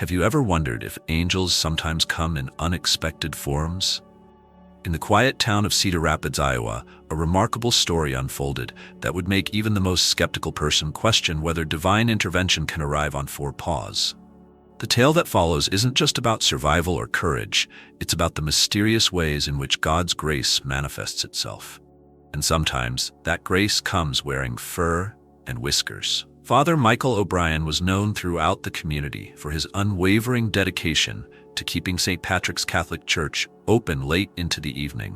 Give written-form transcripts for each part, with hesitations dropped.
Have you ever wondered if angels sometimes come in unexpected forms? In the quiet town of Cedar Rapids, Iowa, a remarkable story unfolded that would make even the most skeptical person question whether divine intervention can arrive on four paws. The tale that follows isn't just about survival or courage, it's about the mysterious ways in which God's grace manifests itself. And sometimes, that grace comes wearing fur and whiskers. Father Michael O'Brien was known throughout the community for his unwavering dedication to keeping St. Patrick's Catholic Church open late into the evening.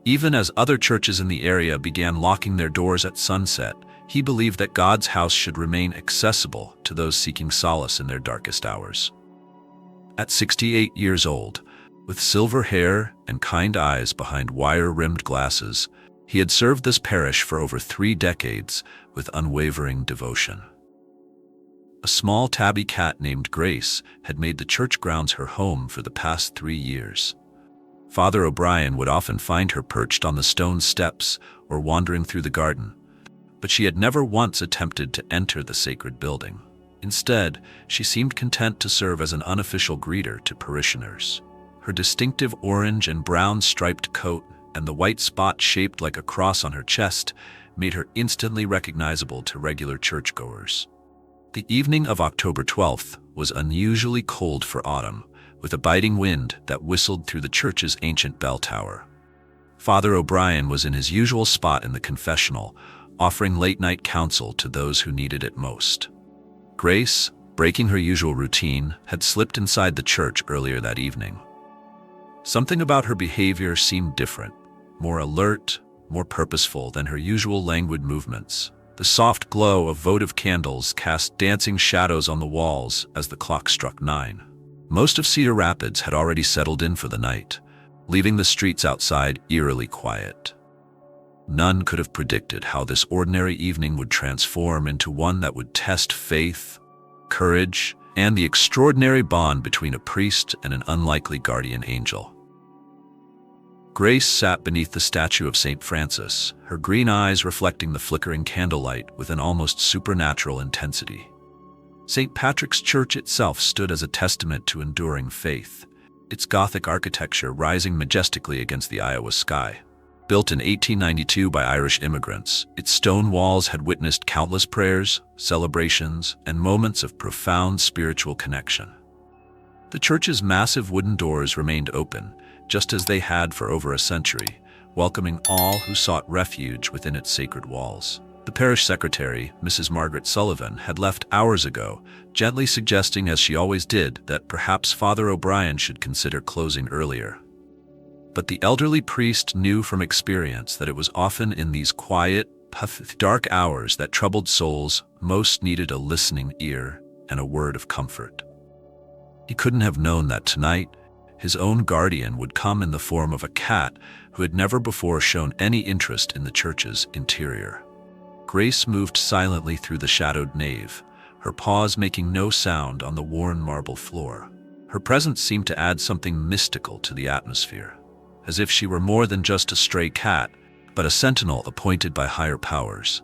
Even as other churches in the area began locking their doors at sunset, he believed that God's house should remain accessible to those seeking solace in their darkest hours. At 68 years old, with silver hair and kind eyes behind wire-rimmed glasses, he had served this parish for over 3 decades with unwavering devotion. A small tabby cat named Grace had made the church grounds her home for the past 3 years. Father O'Brien would often find her perched on the stone steps or wandering through the garden, but she had never once attempted to enter the sacred building. Instead, she seemed content to serve as an unofficial greeter to parishioners. Her distinctive orange and brown striped coat and the white spot shaped like a cross on her chest made her instantly recognizable to regular churchgoers. The evening of October 12th was unusually cold for autumn, with a biting wind that whistled through the church's ancient bell tower. Father O'Brien was in his usual spot in the confessional, offering late-night counsel to those who needed it most. Grace, breaking her usual routine, had slipped inside the church earlier that evening. Something about her behavior seemed different, more alert, more purposeful than her usual languid movements. The soft glow of votive candles cast dancing shadows on the walls as the clock struck 9. Most of Cedar Rapids had already settled in for the night, leaving the streets outside eerily quiet. None could have predicted how this ordinary evening would transform into one that would test faith, courage, and the extraordinary bond between a priest and an unlikely guardian angel. Grace sat beneath the statue of St. Francis, her green eyes reflecting the flickering candlelight with an almost supernatural intensity. St. Patrick's Church itself stood as a testament to enduring faith, its Gothic architecture rising majestically against the Iowa sky. Built in 1892 by Irish immigrants, its stone walls had witnessed countless prayers, celebrations, and moments of profound spiritual connection. The church's massive wooden doors remained open, just as they had for over a century, welcoming all who sought refuge within its sacred walls. The parish secretary, Mrs. Margaret Sullivan, had left hours ago, gently suggesting, as she always did, that perhaps Father O'Brien should consider closing earlier. But the elderly priest knew from experience that it was often in these quiet, dark hours that troubled souls most needed a listening ear and a word of comfort. He couldn't have known that tonight, his own guardian would come in the form of a cat who had never before shown any interest in the church's interior. Grace moved silently through the shadowed nave, her paws making no sound on the worn marble floor. Her presence seemed to add something mystical to the atmosphere, as if she were more than just a stray cat, but a sentinel appointed by higher powers.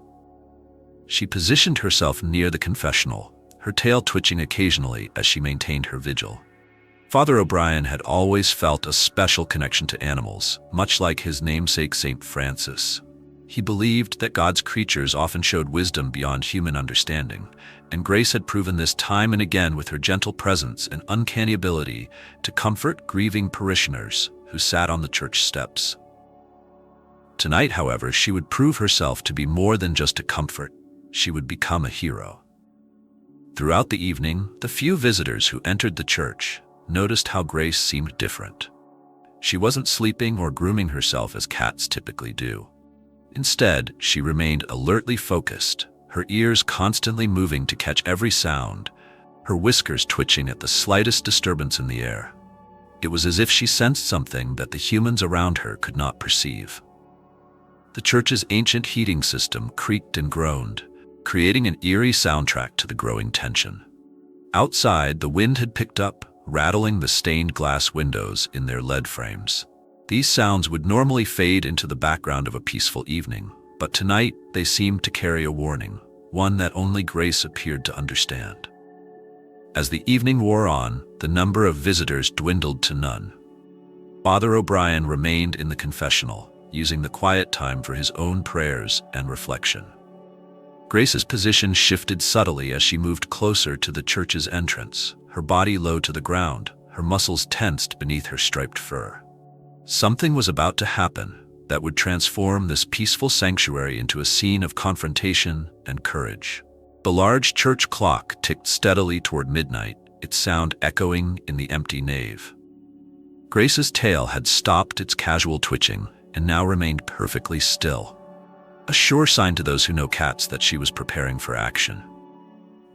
She positioned herself near the confessional, her tail twitching occasionally as she maintained her vigil. Father O'Brien had always felt a special connection to animals, much like his namesake St. Francis. He believed that God's creatures often showed wisdom beyond human understanding, and Grace had proven this time and again with her gentle presence and uncanny ability to comfort grieving parishioners who sat on the church steps. Tonight, however, she would prove herself to be more than just a comfort. She would become a hero. Throughout the evening, the few visitors who entered the church noticed how Grace seemed different. She wasn't sleeping or grooming herself as cats typically do. Instead, she remained alertly focused, her ears constantly moving to catch every sound, her whiskers twitching at the slightest disturbance in the air. It was as if she sensed something that the humans around her could not perceive. The church's ancient heating system creaked and groaned, creating an eerie soundtrack to the growing tension. Outside, the wind had picked up, rattling the stained glass windows in their lead frames. These sounds would normally fade into the background of a peaceful evening, but tonight they seemed to carry a warning, one that only Grace appeared to understand. As the evening wore on, the number of visitors dwindled to none. Father O'Brien remained in the confessional, using the quiet time for his own prayers and reflection. Grace's position shifted subtly as she moved closer to the church's entrance, her body low to the ground, her muscles tensed beneath her striped fur. Something was about to happen that would transform this peaceful sanctuary into a scene of confrontation and courage. The large church clock ticked steadily toward midnight, its sound echoing in the empty nave. Grace's tail had stopped its casual twitching and now remained perfectly still, a sure sign to those who know cats that she was preparing for action.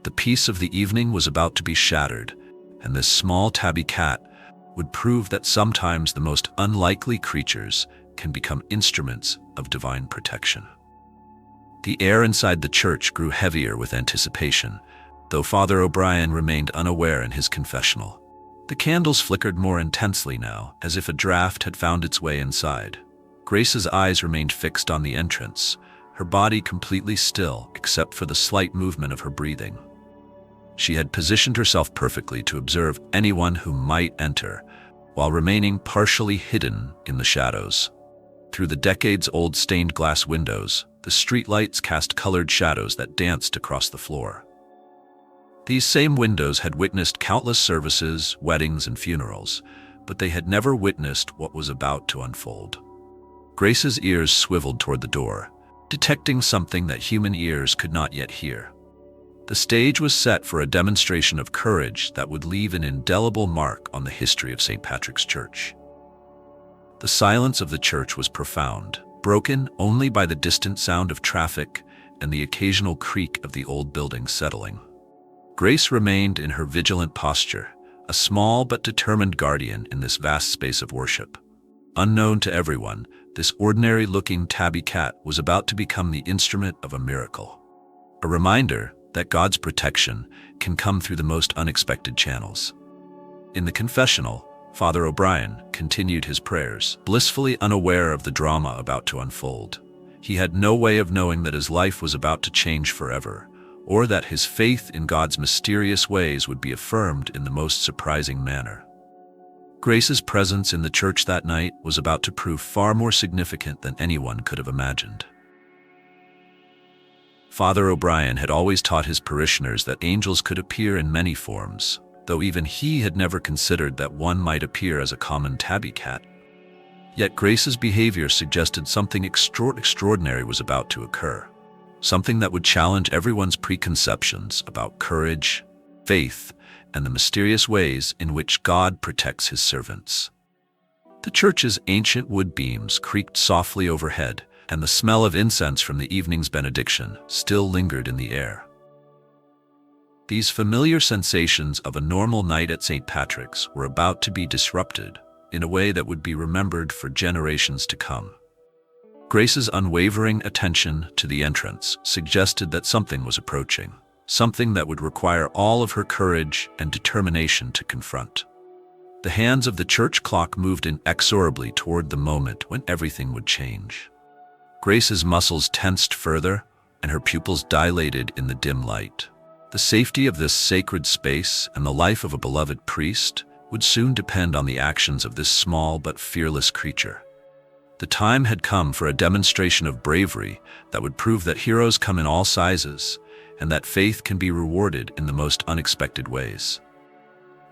The peace of the evening was about to be shattered, and this small tabby cat would prove that sometimes the most unlikely creatures can become instruments of divine protection. The air inside the church grew heavier with anticipation, though Father O'Brien remained unaware in his confessional. The candles flickered more intensely now, as if a draft had found its way inside. Grace's eyes remained fixed on the entrance, her body completely still except for the slight movement of her breathing. She had positioned herself perfectly to observe anyone who might enter, while remaining partially hidden in the shadows. Through the decades-old stained glass windows, the streetlights cast colored shadows that danced across the floor. These same windows had witnessed countless services, weddings, and funerals, but they had never witnessed what was about to unfold. Grace's ears swiveled toward the door, detecting something that human ears could not yet hear. The stage was set for a demonstration of courage that would leave an indelible mark on the history of St. Patrick's Church. The silence of the church was profound, broken only by the distant sound of traffic and the occasional creak of the old building settling. Grace remained in her vigilant posture, a small but determined guardian in this vast space of worship. Unknown to everyone, this ordinary-looking tabby cat was about to become the instrument of a miracle. A reminder that God's protection can come through the most unexpected channels. In the confessional, Father O'Brien continued his prayers, blissfully unaware of the drama about to unfold. He had no way of knowing that his life was about to change forever, or that his faith in God's mysterious ways would be affirmed in the most surprising manner. Grace's presence in the church that night was about to prove far more significant than anyone could have imagined. Father O'Brien had always taught his parishioners that angels could appear in many forms, though even he had never considered that one might appear as a common tabby cat. Yet Grace's behavior suggested something extraordinary was about to occur, something that would challenge everyone's preconceptions about courage, faith, and the mysterious ways in which God protects his servants. The church's ancient wood beams creaked softly overhead, and the smell of incense from the evening's benediction still lingered in the air. These familiar sensations of a normal night at St. Patrick's were about to be disrupted in a way that would be remembered for generations to come. Grace's unwavering attention to the entrance suggested that something was approaching, something that would require all of her courage and determination to confront. The hands of the church clock moved inexorably toward the moment when everything would change. Grace's muscles tensed further, and her pupils dilated in the dim light. The safety of this sacred space and the life of a beloved priest would soon depend on the actions of this small but fearless creature. The time had come for a demonstration of bravery that would prove that heroes come in all sizes, and that faith can be rewarded in the most unexpected ways.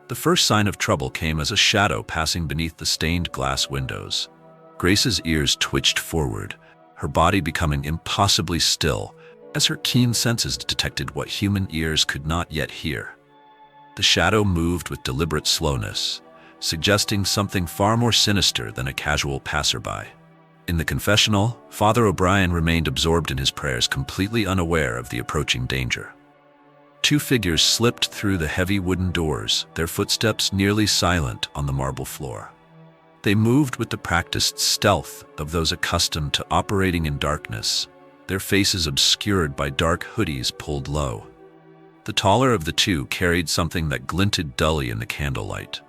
The first sign of trouble came as a shadow passing beneath the stained glass windows. Grace's ears twitched forward, her body becoming impossibly still as her keen senses detected what human ears could not yet hear. The shadow moved with deliberate slowness, suggesting something far more sinister than a casual passerby. In the confessional, Father O'Brien remained absorbed in his prayers, completely unaware of the approaching danger. Two figures slipped through the heavy wooden doors, their footsteps nearly silent on the marble floor. They moved with the practiced stealth of those accustomed to operating in darkness, their faces obscured by dark hoodies pulled low. The taller of the two carried something that glinted dully in the candlelight,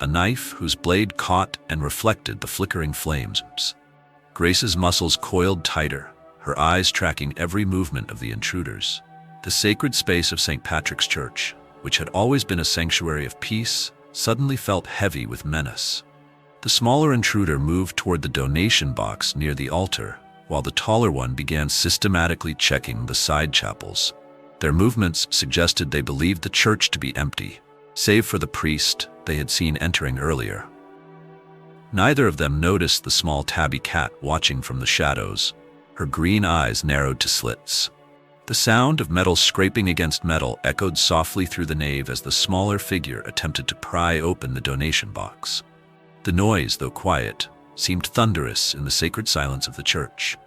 a knife whose blade caught and reflected the flickering flames. Grace's muscles coiled tighter, her eyes tracking every movement of the intruders. The sacred space of St. Patrick's Church, which had always been a sanctuary of peace, suddenly felt heavy with menace. The smaller intruder moved toward the donation box near the altar, while the taller one began systematically checking the side chapels. Their movements suggested they believed the church to be empty, save for the priest they had seen entering earlier. Neither of them noticed the small tabby cat watching from the shadows, her green eyes narrowed to slits. The sound of metal scraping against metal echoed softly through the nave as the smaller figure attempted to pry open the donation box. The noise, though quiet, seemed thunderous in the sacred silence of the church.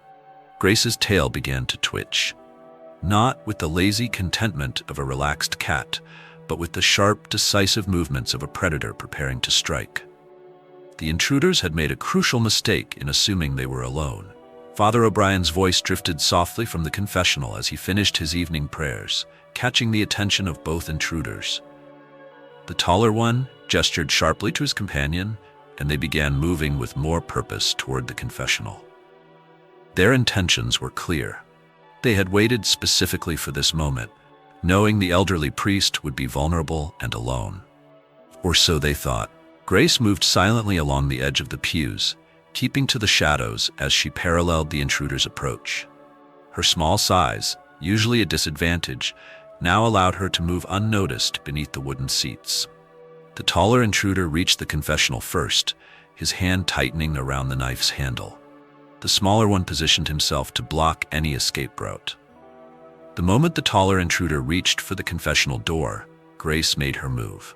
Grace's tail began to twitch, not with the lazy contentment of a relaxed cat, but with the sharp, decisive movements of a predator preparing to strike. The intruders had made a crucial mistake in assuming they were alone. Father O'Brien's voice drifted softly from the confessional as he finished his evening prayers, catching the attention of both intruders. The taller one gestured sharply to his companion, and they began moving with more purpose toward the confessional. Their intentions were clear. They had waited specifically for this moment, knowing the elderly priest would be vulnerable and alone. Or so they thought. Grace moved silently along the edge of the pews, keeping to the shadows as she paralleled the intruder's approach. Her small size, usually a disadvantage, now allowed her to move unnoticed beneath the wooden seats. The taller intruder reached the confessional first, his hand tightening around the knife's handle. The smaller one positioned himself to block any escape route. The moment the taller intruder reached for the confessional door, Grace made her move.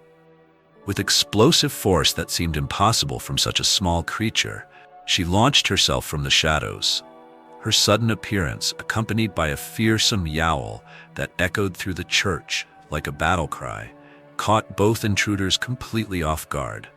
With explosive force that seemed impossible from such a small creature, she launched herself from the shadows. Her sudden appearance, accompanied by a fearsome yowl that echoed through the church like a battle cry, caught both intruders completely off guard.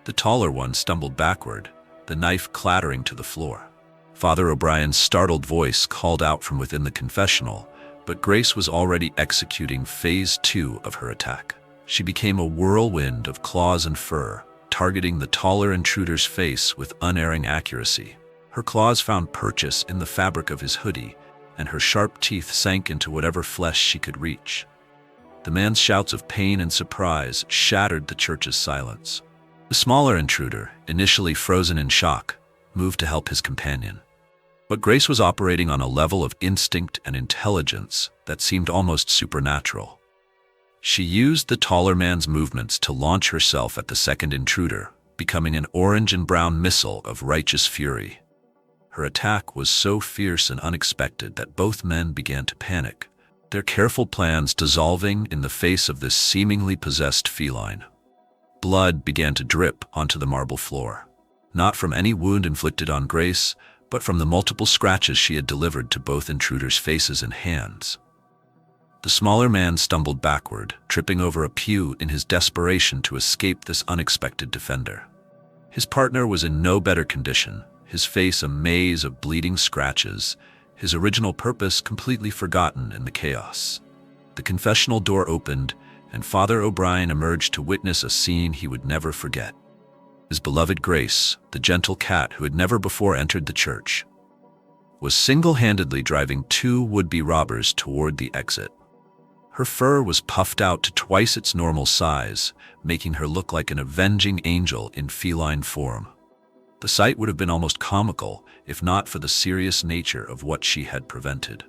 The taller one stumbled backward, the knife clattering to the floor. Father O'Brien's startled voice called out from within the confessional, but Grace was already executing phase 2 of her attack. She became a whirlwind of claws and fur, targeting the taller intruder's face with unerring accuracy. Her claws found purchase in the fabric of his hoodie, and her sharp teeth sank into whatever flesh she could reach. The man's shouts of pain and surprise shattered the church's silence. The smaller intruder, initially frozen in shock, moved to help his companion. But Grace was operating on a level of instinct and intelligence that seemed almost supernatural. She used the taller man's movements to launch herself at the second intruder, becoming an orange and brown missile of righteous fury. Her attack was so fierce and unexpected that both men began to panic, their careful plans dissolving in the face of this seemingly possessed feline. Blood began to drip onto the marble floor, not from any wound inflicted on Grace, but from the multiple scratches she had delivered to both intruders' faces and hands. The smaller man stumbled backward, tripping over a pew in his desperation to escape this unexpected defender. His partner was in no better condition, his face a maze of bleeding scratches, his original purpose completely forgotten in the chaos. The confessional door opened, and Father O'Brien emerged to witness a scene he would never forget. His beloved Grace, the gentle cat who had never before entered the church, was single-handedly driving two would-be robbers toward the exit. Her fur was puffed out to twice its normal size, making her look like an avenging angel in feline form. The sight would have been almost comical, if not for the serious nature of what she had prevented.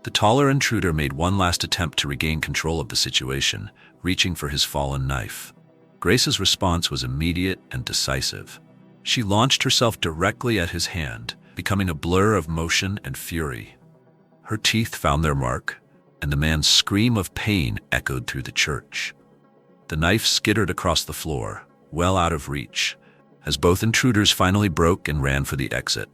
The taller intruder made one last attempt to regain control of the situation, reaching for his fallen knife. Grace's response was immediate and decisive. She launched herself directly at his hand, becoming a blur of motion and fury. Her teeth found their mark, and the man's scream of pain echoed through the church. The knife skittered across the floor, well out of reach, as both intruders finally broke and ran for the exit.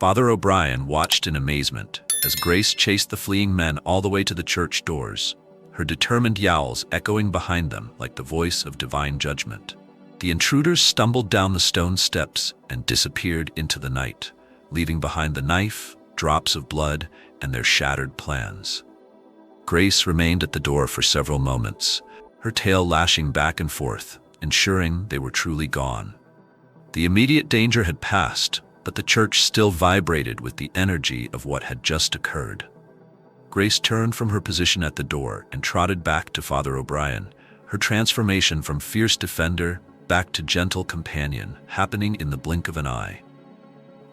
Father O'Brien watched in amazement as Grace chased the fleeing men all the way to the church doors, her determined yowls echoing behind them like the voice of divine judgment. The intruders stumbled down the stone steps and disappeared into the night, leaving behind the knife, drops of blood, and their shattered plans. Grace remained at the door for several moments, her tail lashing back and forth, ensuring they were truly gone. The immediate danger had passed, but the church still vibrated with the energy of what had just occurred. Grace turned from her position at the door and trotted back to Father O'Brien, her transformation from fierce defender back to gentle companion happening in the blink of an eye.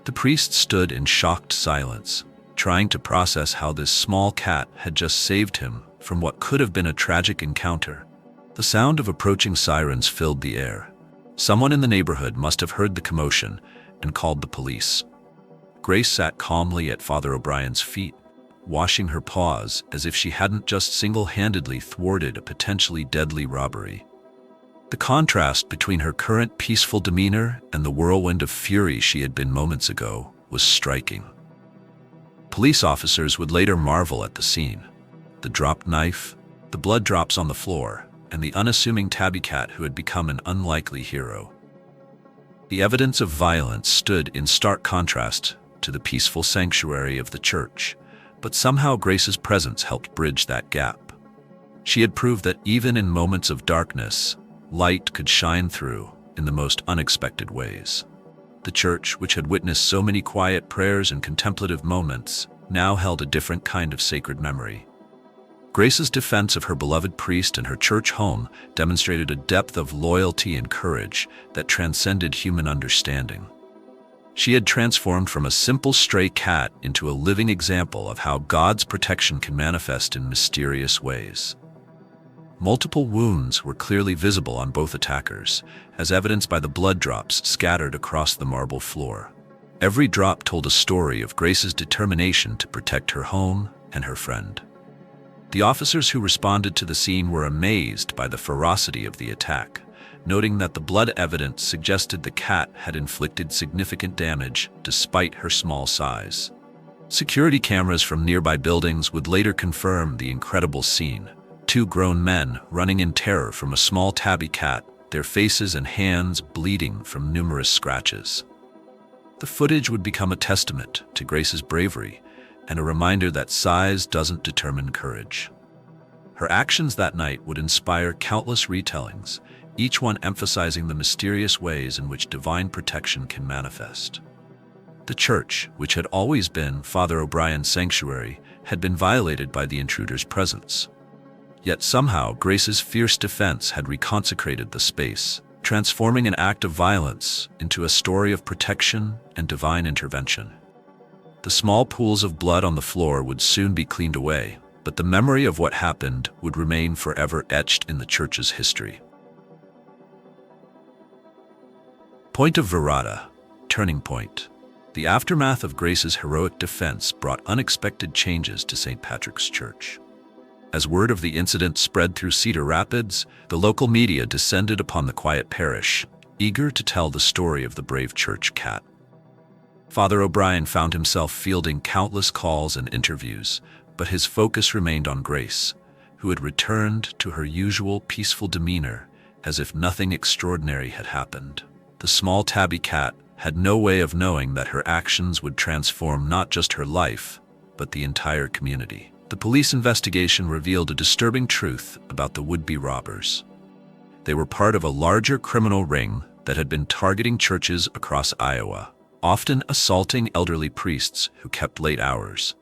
The priest stood in shocked silence, trying to process how this small cat had just saved him from what could have been a tragic encounter. The sound of approaching sirens filled the air. Someone in the neighborhood must have heard the commotion and called the police. Grace sat calmly at Father O'Brien's feet, washing her paws as if she hadn't just single-handedly thwarted a potentially deadly robbery. The contrast between her current peaceful demeanor and the whirlwind of fury she had been moments ago was striking. Police officers would later marvel at the scene. The dropped knife, the blood drops on the floor, and the unassuming tabby cat who had become an unlikely hero. The evidence of violence stood in stark contrast to the peaceful sanctuary of the church, but somehow Grace's presence helped bridge that gap. She had proved that even in moments of darkness, light could shine through in the most unexpected ways. The church, which had witnessed so many quiet prayers and contemplative moments, now held a different kind of sacred memory. Grace's defense of her beloved priest and her church home demonstrated a depth of loyalty and courage that transcended human understanding. She had transformed from a simple stray cat into a living example of how God's protection can manifest in mysterious ways. Multiple wounds were clearly visible on both attackers, as evidenced by the blood drops scattered across the marble floor. Every drop told a story of Grace's determination to protect her home and her friend. The officers who responded to the scene were amazed by the ferocity of the attack, noting that the blood evidence suggested the cat had inflicted significant damage despite her small size. Security cameras from nearby buildings would later confirm the incredible scene. Two grown men running in terror from a small tabby cat, their faces and hands bleeding from numerous scratches. The footage would become a testament to Grace's bravery and a reminder that size doesn't determine courage. Her actions that night would inspire countless retellings, each one emphasizing the mysterious ways in which divine protection can manifest. The church, which had always been Father O'Brien's sanctuary, had been violated by the intruder's presence. Yet somehow Grace's fierce defense had reconsecrated the space, transforming an act of violence into a story of protection and divine intervention. The small pools of blood on the floor would soon be cleaned away, but the memory of what happened would remain forever etched in the church's history. Point of Virata, turning point. The aftermath of Grace's heroic defense brought unexpected changes to St. Patrick's Church. As word of the incident spread through Cedar Rapids, the local media descended upon the quiet parish, eager to tell the story of the brave church cat. Father O'Brien found himself fielding countless calls and interviews, but his focus remained on Grace, who had returned to her usual peaceful demeanor as if nothing extraordinary had happened. The small tabby cat had no way of knowing that her actions would transform not just her life, but the entire community. The police investigation revealed a disturbing truth about the would-be robbers. They were part of a larger criminal ring that had been targeting churches across Iowa, often assaulting elderly priests who kept late hours.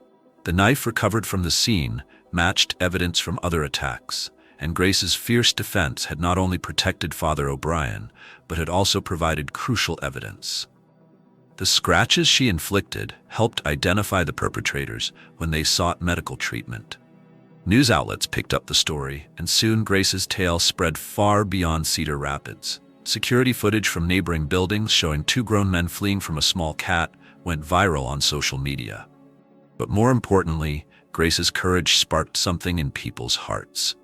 The knife recovered from the scene matched evidence from other attacks, and Grace's fierce defense had not only protected Father O'Brien, but had also provided crucial evidence. The scratches she inflicted helped identify the perpetrators when they sought medical treatment. News outlets picked up the story, and soon Grace's tale spread far beyond Cedar Rapids. Security footage from neighboring buildings showing two grown men fleeing from a small cat went viral on social media. But more importantly, Grace's courage sparked something in people's hearts.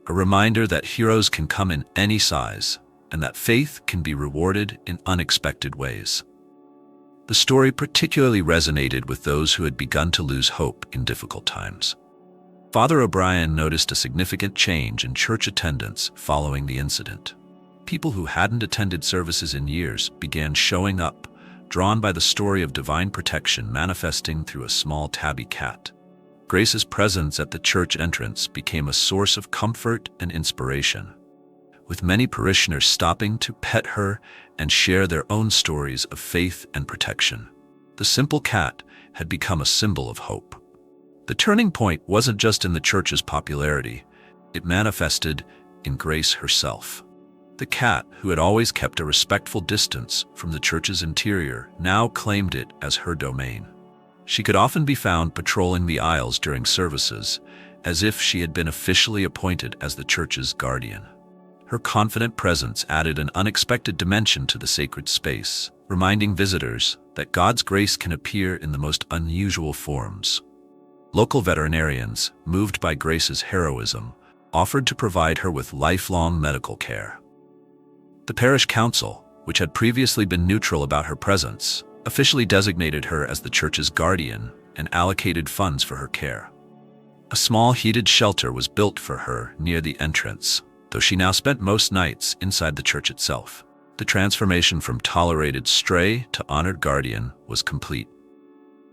A reminder that heroes can come in any size, and that faith can be rewarded in unexpected ways. The story particularly resonated with those who had begun to lose hope in difficult times. Father O'Brien noticed a significant change in church attendance following the incident. People who hadn't attended services in years began showing up, drawn by the story of divine protection manifesting through a small tabby cat. Grace's presence at the church entrance became a source of comfort and inspiration, with many parishioners stopping to pet her and share their own stories of faith and protection. The simple cat had become a symbol of hope. The turning point wasn't just in the church's popularity. It manifested in Grace herself. The cat, who had always kept a respectful distance from the church's interior, now claimed it as her domain. She could often be found patrolling the aisles during services, as if she had been officially appointed as the church's guardian. Her confident presence added an unexpected dimension to the sacred space, reminding visitors that God's grace can appear in the most unusual forms. Local veterinarians, moved by Grace's heroism, offered to provide her with lifelong medical care. The parish council, which had previously been neutral about her presence, officially designated her as the church's guardian and allocated funds for her care. A small heated shelter was built for her near the entrance, though she now spent most nights inside the church itself. The transformation from tolerated stray to honored guardian was complete.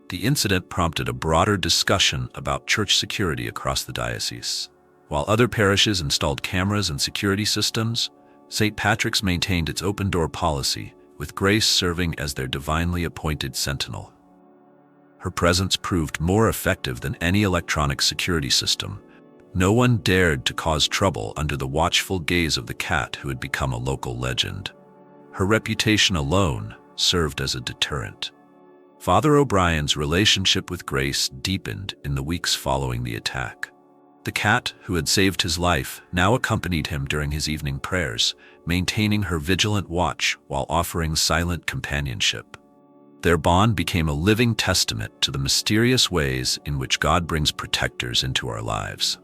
The incident prompted a broader discussion about church security across the diocese. While other parishes installed cameras and security systems, St. Patrick's maintained its open-door policy, with Grace serving as their divinely appointed sentinel. Her presence proved more effective than any electronic security system. No one dared to cause trouble under the watchful gaze of the cat who had become a local legend. Her reputation alone served as a deterrent. Father O'Brien's relationship with Grace deepened in the weeks following the attack. The cat, who had saved his life, now accompanied him during his evening prayers, maintaining her vigilant watch while offering silent companionship. Their bond became a living testament to the mysterious ways in which God brings protectors into our lives.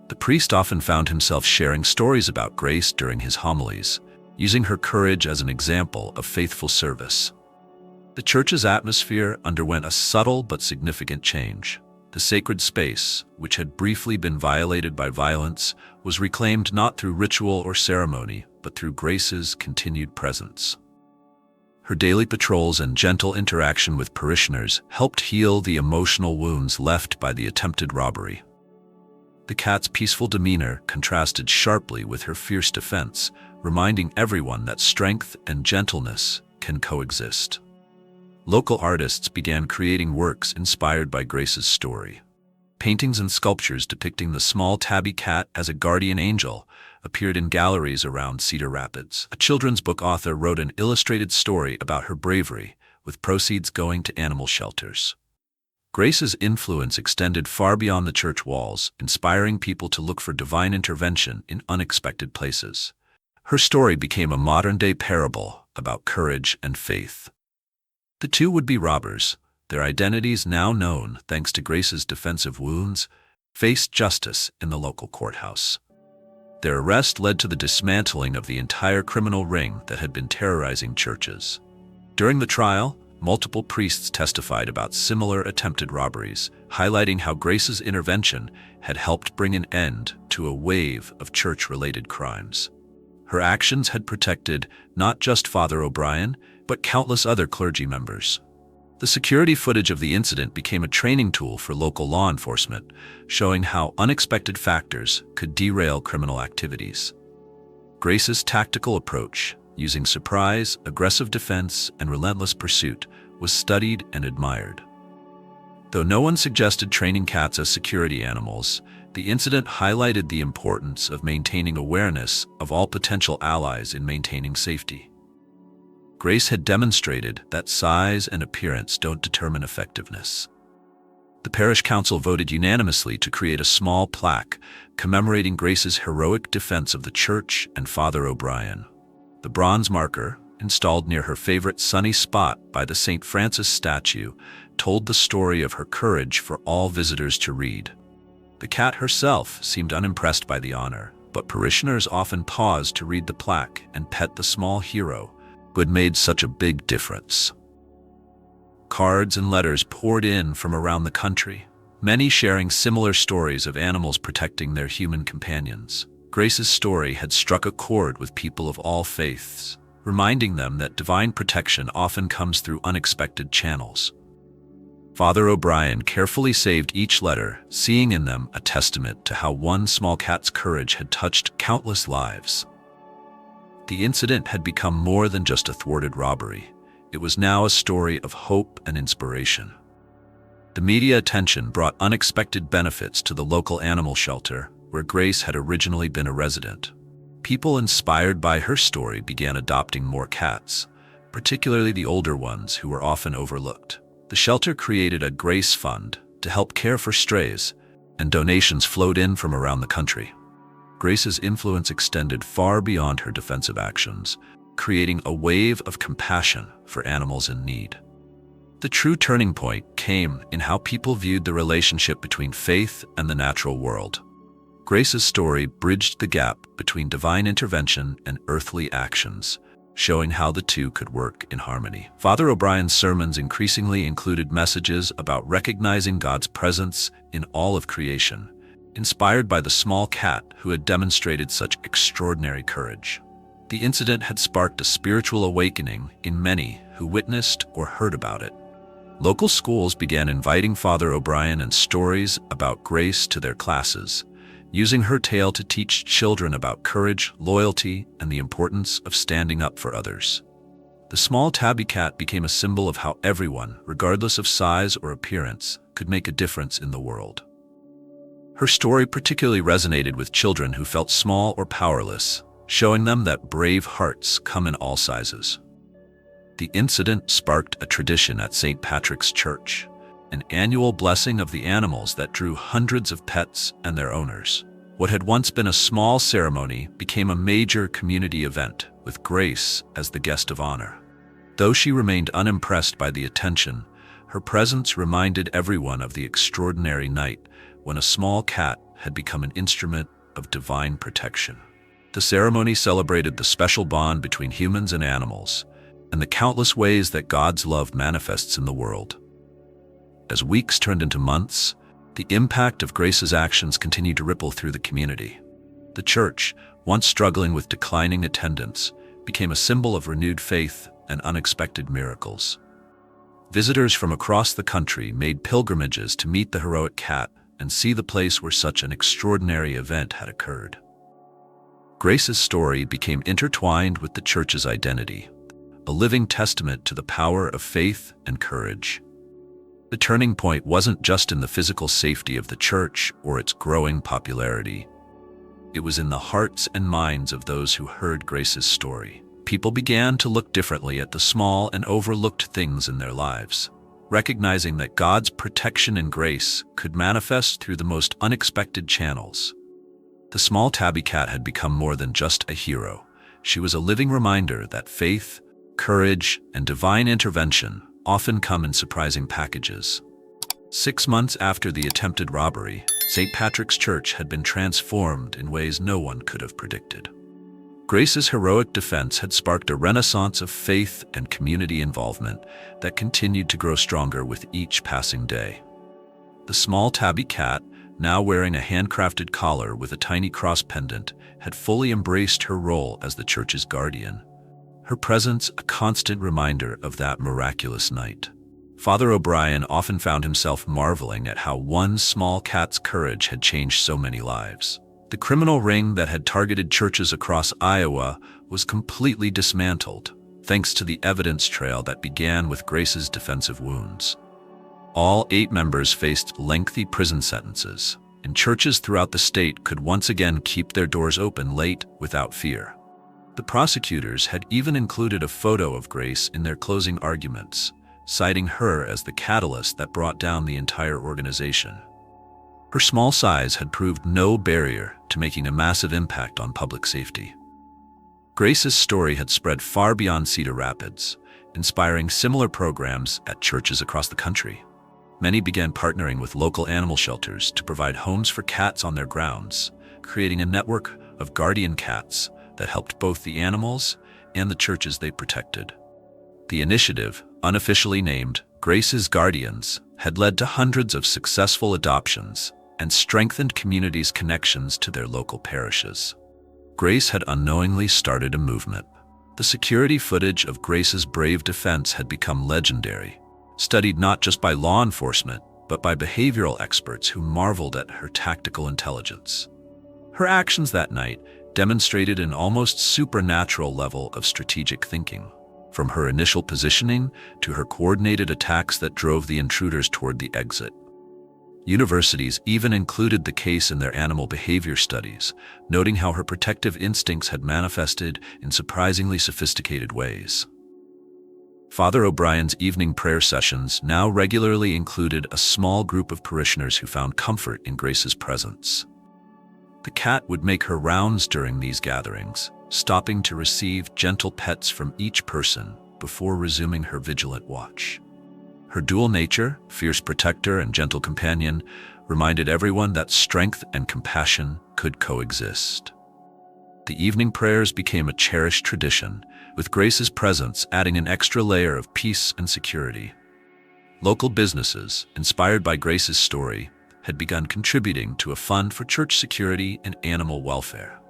The priest often found himself sharing stories about Grace during his homilies, using her courage as an example of faithful service. The church's atmosphere underwent a subtle but significant change. The sacred space, which had briefly been violated by violence, was reclaimed not through ritual or ceremony, but through Grace's continued presence. Her daily patrols and gentle interaction with parishioners helped heal the emotional wounds left by the attempted robbery. The cat's peaceful demeanor contrasted sharply with her fierce defense, reminding everyone that strength and gentleness can coexist. Local artists began creating works inspired by Grace's story. Paintings and sculptures depicting the small tabby cat as a guardian angel appeared in galleries around Cedar Rapids. A children's book author wrote an illustrated story about her bravery, with proceeds going to animal shelters. Grace's influence extended far beyond the church walls, inspiring people to look for divine intervention in unexpected places. Her story became a modern-day parable about courage and faith. The two would-be robbers, their identities now known thanks to Grace's defensive wounds, faced justice in the local courthouse. Their arrest led to the dismantling of the entire criminal ring that had been terrorizing churches. During the trial, multiple priests testified about similar attempted robberies, highlighting how Grace's intervention had helped bring an end to a wave of church-related crimes. Her actions had protected not just Father O'Brien, but countless other clergy members. The security footage of the incident became a training tool for local law enforcement, showing how unexpected factors could derail criminal activities. Grace's tactical approach, using surprise, aggressive defense, and relentless pursuit, was studied and admired. Though no one suggested training cats as security animals, the incident highlighted the importance of maintaining awareness of all potential allies in maintaining safety. Grace had demonstrated that size and appearance don't determine effectiveness. The parish council voted unanimously to create a small plaque commemorating Grace's heroic defense of the church and Father O'Brien. The bronze marker, installed near her favorite sunny spot by the St. Francis statue, told the story of her courage for all visitors to read. The cat herself seemed unimpressed by the honor, but parishioners often paused to read the plaque and pet the small hero who had made such a big difference. Cards and letters poured in from around the country, many sharing similar stories of animals protecting their human companions. Grace's story had struck a chord with people of all faiths, reminding them that divine protection often comes through unexpected channels. Father O'Brien carefully saved each letter, seeing in them a testament to how one small cat's courage had touched countless lives. The incident had become more than just a thwarted robbery. It was now a story of hope and inspiration. The media attention brought unexpected benefits to the local animal shelter, where Grace had originally been a resident. People inspired by her story began adopting more cats, particularly the older ones who were often overlooked. The shelter created a Grace Fund to help care for strays, and donations flowed in from around the country. Grace's influence extended far beyond her defensive actions, creating a wave of compassion for animals in need. The true turning point came in how people viewed the relationship between faith and the natural world. Grace's story bridged the gap between divine intervention and earthly actions, showing how the two could work in harmony. Father O'Brien's sermons increasingly included messages about recognizing God's presence in all of creation, inspired by the small cat who had demonstrated such extraordinary courage. The incident had sparked a spiritual awakening in many who witnessed or heard about it. Local schools began inviting Father O'Brien and stories about Grace to their classes, using her tale to teach children about courage, loyalty, and the importance of standing up for others. The small tabby cat became a symbol of how everyone, regardless of size or appearance, could make a difference in the world. Her story particularly resonated with children who felt small or powerless, showing them that brave hearts come in all sizes. The incident sparked a tradition at St. Patrick's Church, an annual blessing of the animals that drew hundreds of pets and their owners. What had once been a small ceremony became a major community event, with Grace as the guest of honor. Though she remained unimpressed by the attention, her presence reminded everyone of the extraordinary night when a small cat had become an instrument of divine protection. The ceremony celebrated the special bond between humans and animals, and the countless ways that God's love manifests in the world. As weeks turned into months, the impact of Grace's actions continued to ripple through the community. The church, once struggling with declining attendance, became a symbol of renewed faith and unexpected miracles. Visitors from across the country made pilgrimages to meet the heroic cat and see the place where such an extraordinary event had occurred. Grace's story became intertwined with the church's identity, a living testament to the power of faith and courage. The turning point wasn't just in the physical safety of the church or its growing popularity. It was in the hearts and minds of those who heard Grace's story. People began to look differently at the small and overlooked things in their lives, recognizing that God's protection and grace could manifest through the most unexpected channels. The small tabby cat had become more than just a hero. She was a living reminder that faith, courage, and divine intervention often come in surprising packages. 6 months after the attempted robbery, St. Patrick's Church had been transformed in ways no one could have predicted. Grace's heroic defense had sparked a renaissance of faith and community involvement that continued to grow stronger with each passing day. The small tabby cat, now wearing a handcrafted collar with a tiny cross pendant, had fully embraced her role as the church's guardian, her presence a constant reminder of that miraculous night. Father O'Brien often found himself marveling at how one small cat's courage had changed so many lives. The criminal ring that had targeted churches across Iowa was completely dismantled, thanks to the evidence trail that began with Grace's defensive wounds. All 8 members faced lengthy prison sentences, and churches throughout the state could once again keep their doors open late without fear. The prosecutors had even included a photo of Grace in their closing arguments, citing her as the catalyst that brought down the entire organization. Her small size had proved no barrier to making a massive impact on public safety. Grace's story had spread far beyond Cedar Rapids, inspiring similar programs at churches across the country. Many began partnering with local animal shelters to provide homes for cats on their grounds, creating a network of guardian cats that helped both the animals and the churches they protected. The initiative, unofficially named Grace's Guardians, had led to hundreds of successful adoptions and strengthened communities' connections to their local parishes. Grace had unknowingly started a movement. The security footage of Grace's brave defense had become legendary, studied not just by law enforcement, but by behavioral experts who marveled at her tactical intelligence. Her actions that night demonstrated an almost supernatural level of strategic thinking. from her initial positioning to her coordinated attacks that drove the intruders toward the exit. Universities even included the case in their animal behavior studies, noting how her protective instincts had manifested in surprisingly sophisticated ways. Father O'Brien's evening prayer sessions now regularly included a small group of parishioners who found comfort in Grace's presence. The cat would make her rounds during these gatherings, stopping to receive gentle pets from each person before resuming her vigilant watch. Her dual nature, fierce protector and gentle companion, reminded everyone that strength and compassion could coexist. The evening prayers became a cherished tradition, with Grace's presence adding an extra layer of peace and security. Local businesses, inspired by Grace's story, had begun contributing to a fund for church security and animal welfare.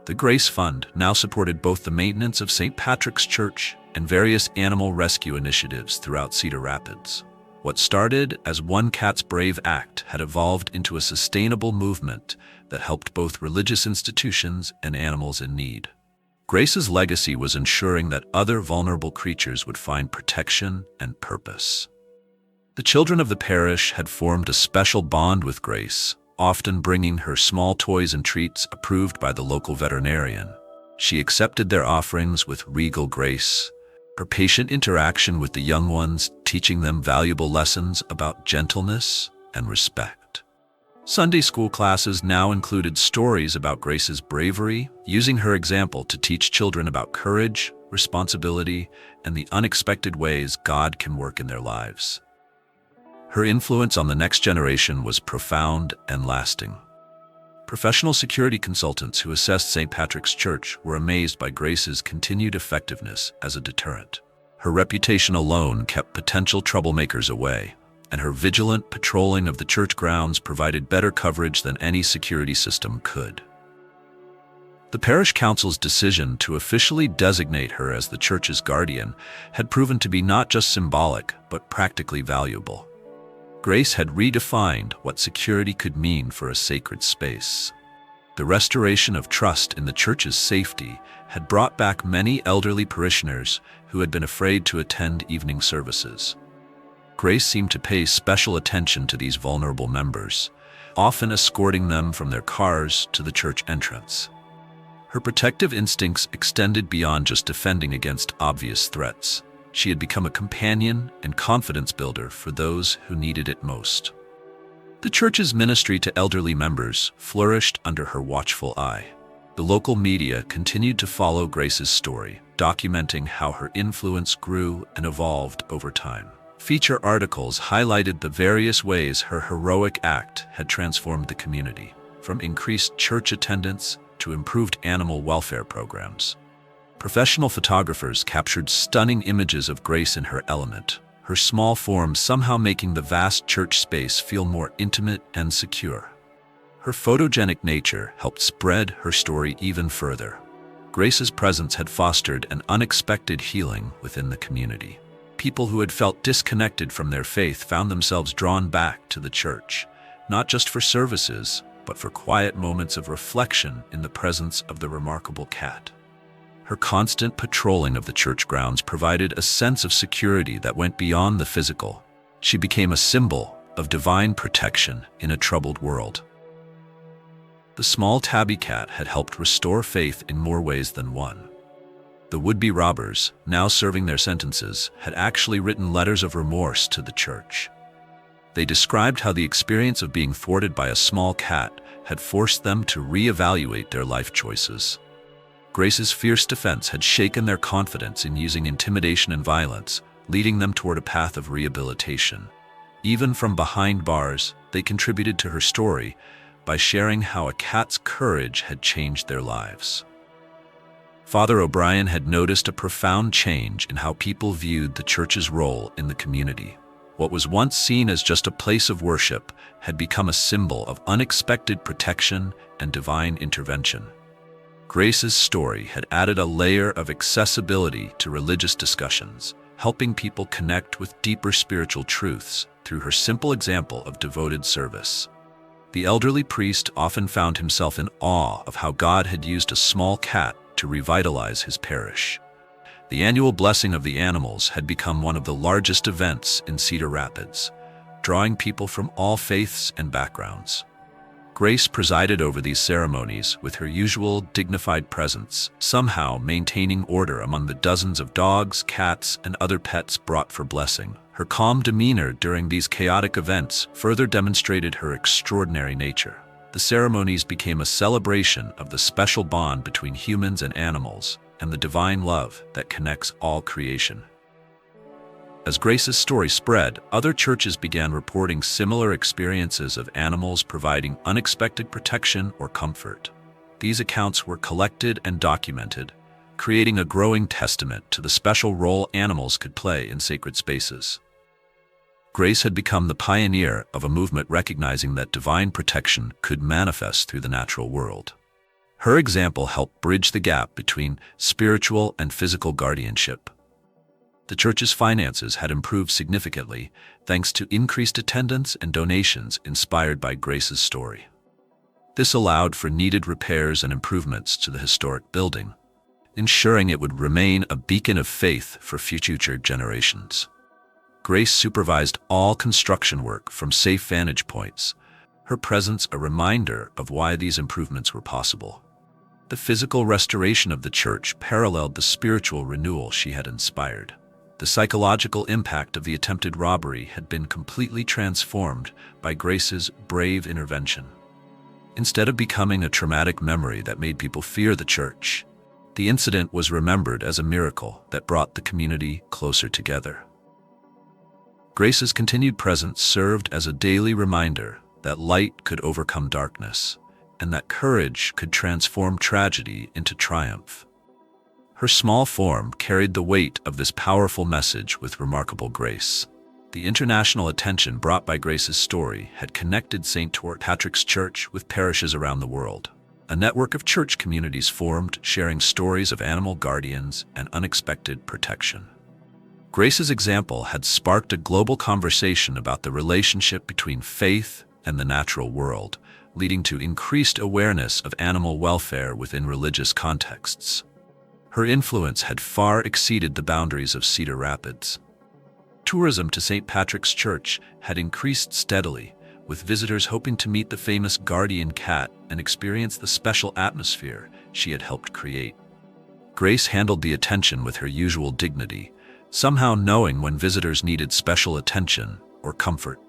The Grace Fund now supported both the maintenance of St. Patrick's Church and various animal rescue initiatives throughout Cedar Rapids. What started as one cat's brave act had evolved into a sustainable movement that helped both religious institutions and animals in need. Grace's legacy was ensuring that other vulnerable creatures would find protection and purpose. The children of the parish had formed a special bond with Grace, often bringing her small toys and treats approved by the local veterinarian. She accepted their offerings with regal grace, her patient interaction with the young ones teaching them valuable lessons about gentleness and respect. Sunday school classes now included stories about Grace's bravery, using her example to teach children about courage, responsibility, and the unexpected ways God can work in their lives. Her influence on the next generation was profound and lasting. Professional security consultants who assessed St. Patrick's Church were amazed by Grace's continued effectiveness as a deterrent. Her reputation alone kept potential troublemakers away, and her vigilant patrolling of the church grounds provided better coverage than any security system could. The parish council's decision to officially designate her as the church's guardian had proven to be not just symbolic, but practically valuable. Grace had redefined what security could mean for a sacred space. The restoration of trust in the church's safety had brought back many elderly parishioners who had been afraid to attend evening services. Grace seemed to pay special attention to these vulnerable members, often escorting them from their cars to the church entrance. Her protective instincts extended beyond just defending against obvious threats. She had become a companion and confidence builder for those who needed it most. The church's ministry to elderly members flourished under her watchful eye. The local media continued to follow Grace's story, documenting how her influence grew and evolved over time. Feature articles highlighted the various ways her heroic act had transformed the community, from increased church attendance to improved animal welfare programs. Professional photographers captured stunning images of Grace in her element, her small form somehow making the vast church space feel more intimate and secure. Her photogenic nature helped spread her story even further. Grace's presence had fostered an unexpected healing within the community. People who had felt disconnected from their faith found themselves drawn back to the church, not just for services, but for quiet moments of reflection in the presence of the remarkable cat. Her constant patrolling of the church grounds provided a sense of security that went beyond the physical. She became a symbol of divine protection in a troubled world. The small tabby cat had helped restore faith in more ways than one. The would-be robbers, now serving their sentences, had actually written letters of remorse to the church. They described how the experience of being thwarted by a small cat had forced them to reevaluate their life choices. Grace's fierce defense had shaken their confidence in using intimidation and violence, leading them toward a path of rehabilitation. Even from behind bars, they contributed to her story by sharing how a cat's courage had changed their lives. Father O'Brien had noticed a profound change in how people viewed the church's role in the community. What was once seen as just a place of worship had become a symbol of unexpected protection and divine intervention. Grace's story had added a layer of accessibility to religious discussions, helping people connect with deeper spiritual truths through her simple example of devoted service. The elderly priest often found himself in awe of how God had used a small cat to revitalize his parish. The annual blessing of the animals had become one of the largest events in Cedar Rapids, drawing people from all faiths and backgrounds. Grace presided over these ceremonies with her usual dignified presence, somehow maintaining order among the dozens of dogs, cats, and other pets brought for blessing. Her calm demeanor during these chaotic events further demonstrated her extraordinary nature. The ceremonies became a celebration of the special bond between humans and animals, and the divine love that connects all creation. As Grace's story spread, other churches began reporting similar experiences of animals providing unexpected protection or comfort. These accounts were collected and documented, creating a growing testament to the special role animals could play in sacred spaces. Grace had become the pioneer of a movement recognizing that divine protection could manifest through the natural world. Her example helped bridge the gap between spiritual and physical guardianship. The church's finances had improved significantly thanks to increased attendance and donations inspired by Grace's story. This allowed for needed repairs and improvements to the historic building, ensuring it would remain a beacon of faith for future generations. Grace supervised all construction work from safe vantage points, her presence a reminder of why these improvements were possible. The physical restoration of the church paralleled the spiritual renewal she had inspired. The psychological impact of the attempted robbery had been completely transformed by Grace's brave intervention. Instead of becoming a traumatic memory that made people fear the church, the incident was remembered as a miracle that brought the community closer together. Grace's continued presence served as a daily reminder that light could overcome darkness, and that courage could transform tragedy into triumph. Her small form carried the weight of this powerful message with remarkable grace. The international attention brought by Grace's story had connected St. Patrick's Church with parishes around the world. A network of church communities formed, sharing stories of animal guardians and unexpected protection. Grace's example had sparked a global conversation about the relationship between faith and the natural world, leading to increased awareness of animal welfare within religious contexts. Her influence had far exceeded the boundaries of Cedar Rapids. Tourism to St. Patrick's Church had increased steadily, with visitors hoping to meet the famous guardian cat and experience the special atmosphere she had helped create. Grace handled the attention with her usual dignity, somehow knowing when visitors needed special attention or comfort.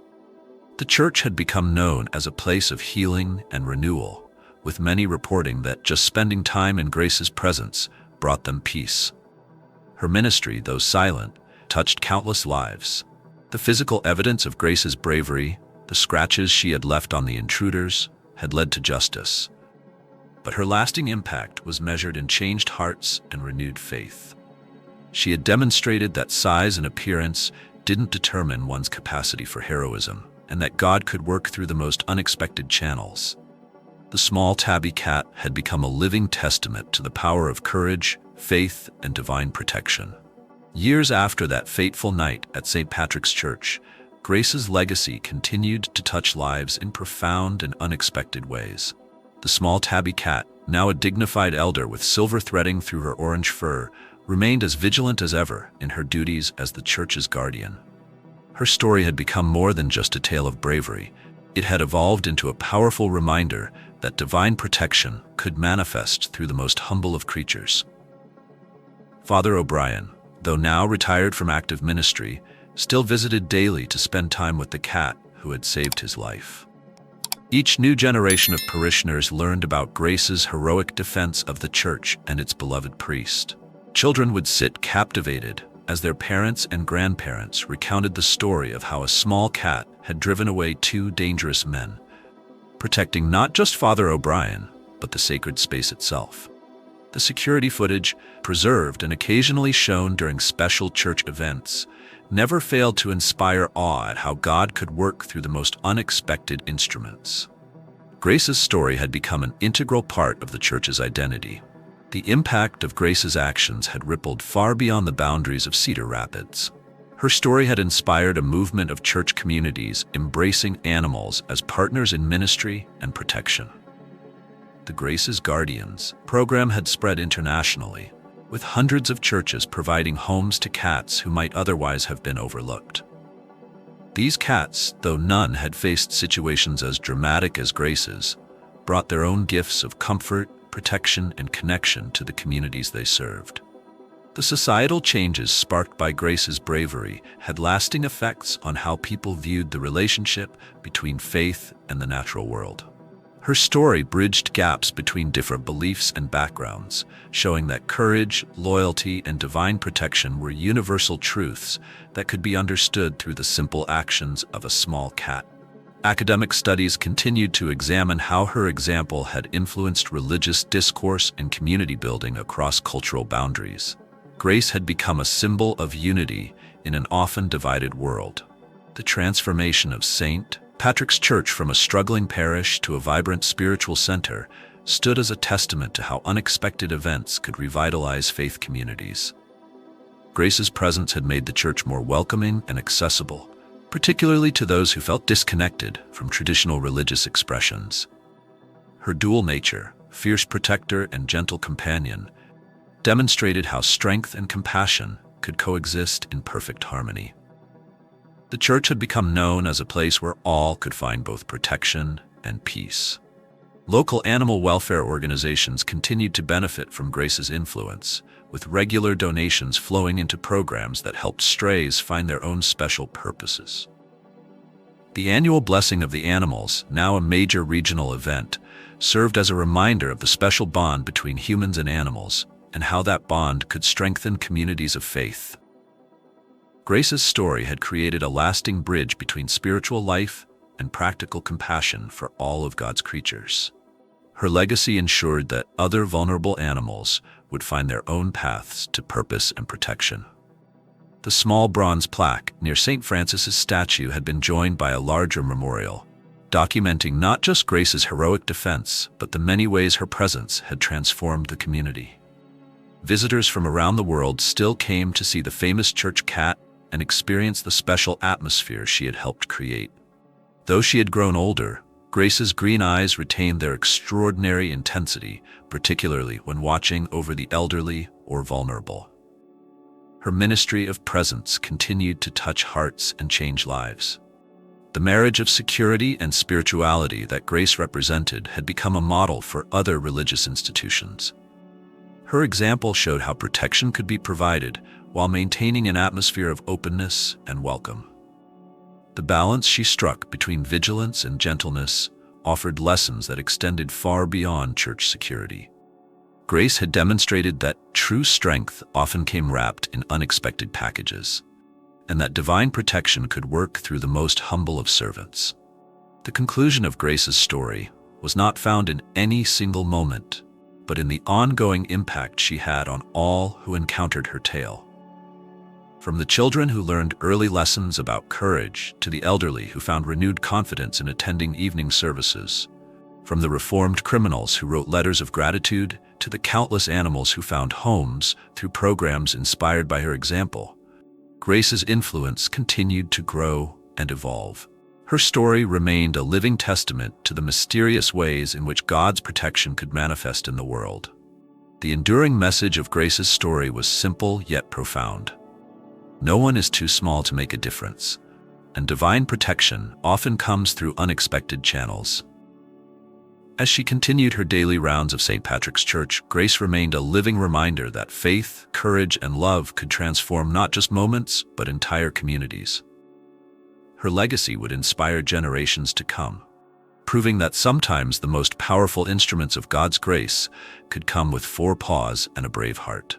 The church had become known as a place of healing and renewal, with many reporting that just spending time in Grace's presence brought them peace. Her ministry, though silent, touched countless lives. The physical evidence of Grace's bravery, the scratches she had left on the intruders, had led to justice. But her lasting impact was measured in changed hearts and renewed faith. She had demonstrated that size and appearance didn't determine one's capacity for heroism, and that God could work through the most unexpected channels. The small tabby cat had become a living testament to the power of courage, faith, and divine protection. Years after that fateful night at St. Patrick's Church, Grace's legacy continued to touch lives in profound and unexpected ways. The small tabby cat, now a dignified elder with silver threading through her orange fur, remained as vigilant as ever in her duties as the church's guardian. Her story had become more than just a tale of bravery. It had evolved into a powerful reminder that divine protection could manifest through the most humble of creatures. Father O'Brien, though now retired from active ministry, still visited daily to spend time with the cat who had saved his life. Each new generation of parishioners learned about Grace's heroic defense of the church and its beloved priest. Children would sit captivated as their parents and grandparents recounted the story of how a small cat had driven away two dangerous men, protecting not just Father O'Brien, but the sacred space itself. The security footage, preserved and occasionally shown during special church events, never failed to inspire awe at how God could work through the most unexpected instruments. Grace's story had become an integral part of the church's identity. The impact of Grace's actions had rippled far beyond the boundaries of Cedar Rapids. Her story had inspired a movement of church communities embracing animals as partners in ministry and protection. The Grace's Guardians program had spread internationally, with hundreds of churches providing homes to cats who might otherwise have been overlooked. These cats, though none had faced situations as dramatic as Grace's, brought their own gifts of comfort, protection, and connection to the communities they served. The societal changes sparked by Grace's bravery had lasting effects on how people viewed the relationship between faith and the natural world. Her story bridged gaps between different beliefs and backgrounds, showing that courage, loyalty, and divine protection were universal truths that could be understood through the simple actions of a small cat. Academic studies continued to examine how her example had influenced religious discourse and community building across cultural boundaries. Grace had become a symbol of unity in an often divided world. The transformation of St. Patrick's Church from a struggling parish to a vibrant spiritual center stood as a testament to how unexpected events could revitalize faith communities. Grace's presence had made the church more welcoming and accessible, particularly to those who felt disconnected from traditional religious expressions. Her dual nature, fierce protector and gentle companion, demonstrated how strength and compassion could coexist in perfect harmony. The church had become known as a place where all could find both protection and peace. Local animal welfare organizations continued to benefit from Grace's influence, with regular donations flowing into programs that helped strays find their own special purposes. The annual Blessing of the Animals, now a major regional event, served as a reminder of the special bond between humans and animals, and how that bond could strengthen communities of faith. Grace's story had created a lasting bridge between spiritual life and practical compassion for all of God's creatures. Her legacy ensured that other vulnerable animals would find their own paths to purpose and protection. The small bronze plaque near St. Francis's statue had been joined by a larger memorial, documenting not just Grace's heroic defense, but the many ways her presence had transformed the community. Visitors from around the world still came to see the famous church cat and experience the special atmosphere she had helped create. Though she had grown older, Grace's green eyes retained their extraordinary intensity, particularly when watching over the elderly or vulnerable. Her ministry of presence continued to touch hearts and change lives. The marriage of security and spirituality that Grace represented had become a model for other religious institutions. Her example showed how protection could be provided while maintaining an atmosphere of openness and welcome. The balance she struck between vigilance and gentleness offered lessons that extended far beyond church security. Grace had demonstrated that true strength often came wrapped in unexpected packages, and that divine protection could work through the most humble of servants. The conclusion of Grace's story was not found in any single moment, but in the ongoing impact she had on all who encountered her tale. From the children who learned early lessons about courage to the elderly who found renewed confidence in attending evening services, from the reformed criminals who wrote letters of gratitude to the countless animals who found homes through programs inspired by her example, Grace's influence continued to grow and evolve. Her story remained a living testament to the mysterious ways in which God's protection could manifest in the world. The enduring message of Grace's story was simple yet profound. No one is too small to make a difference, and divine protection often comes through unexpected channels. As she continued her daily rounds of St. Patrick's Church, Grace remained a living reminder that faith, courage, and love could transform not just moments, but entire communities. Her legacy would inspire generations to come, proving that sometimes the most powerful instruments of God's grace could come with 4 paws and a brave heart.